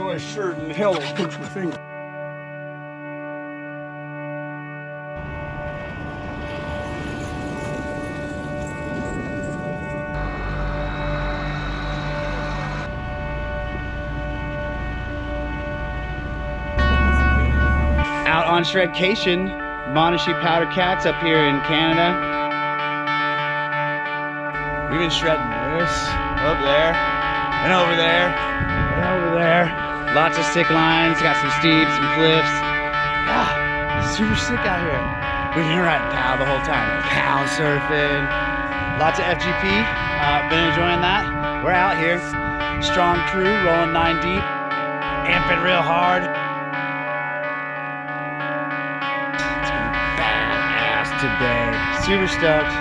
my shirt and hell, I'll pinch my finger. Out on Shredcation, Monashee PowderCats up here in Canada. We've been shredding this up there and over there and over there. Lots of sick lines, got some steeps, some cliffs. Ah, super sick out here. We've been riding POW the whole time. POW surfing, lots of FGP. Been enjoying that. We're out here, strong crew, rolling 9 deep, amping real hard. It's gonna be badass today. Super stoked.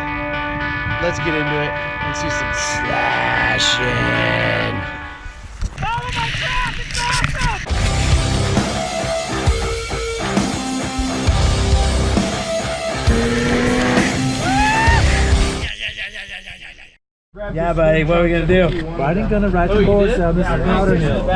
Let's get into it and see some slashing. Follow my trap, it's awesome! Yeah, buddy, what are we gonna do? Riding, gonna ride the boards down this powder hill.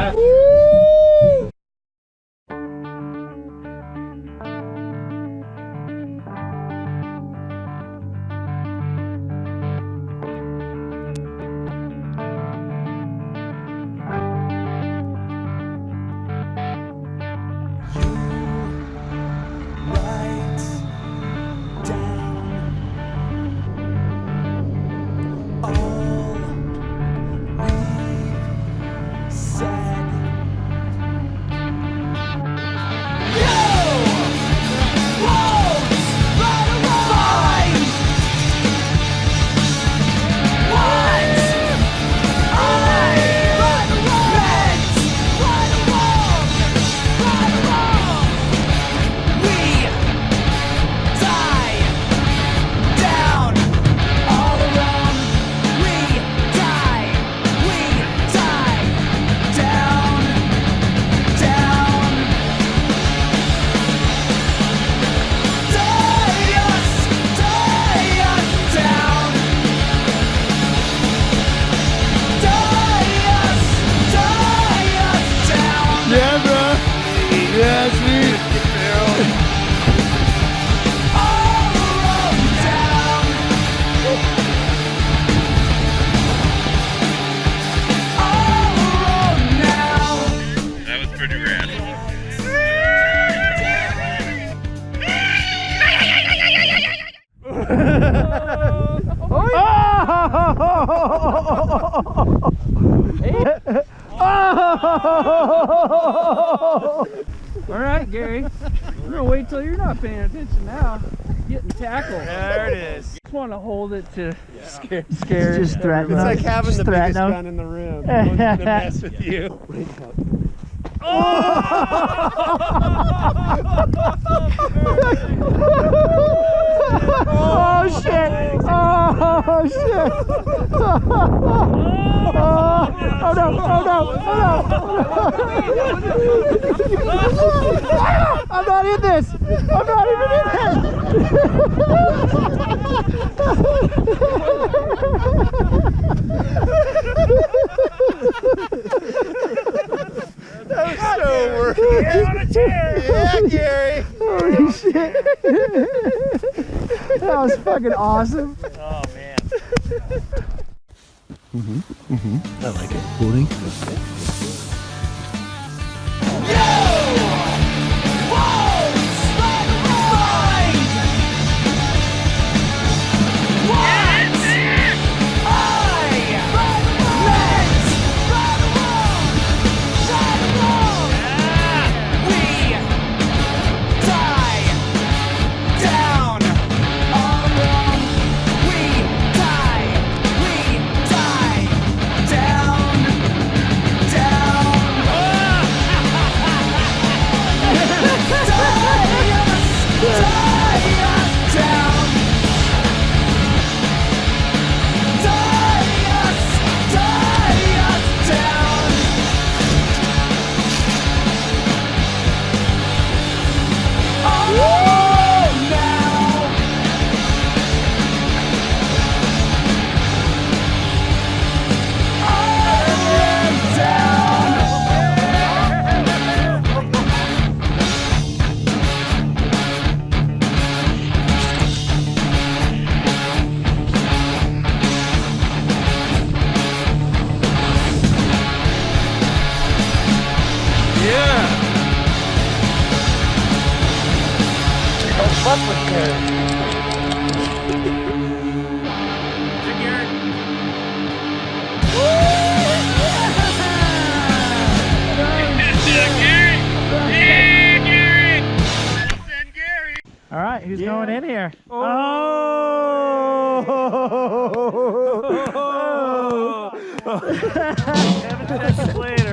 All right, Gary. We're gonna wait till you're not paying attention now. Getting tackled. There it is. Just want to hold it to scare. Just threaten It's them. like having the Threaten biggest them. gun in the room. No one's gonna mess with you. Oh shit! Oh shit! Oh no! Oh no! Oh no! I'm not in this! I'm not even in That was so worth it. On a chair. Yeah, Gary. Holy shit! That was fucking awesome. Oh man. I like it. Boarding. Down. fuck with Gary. All right, who's going in here? Oh! Later.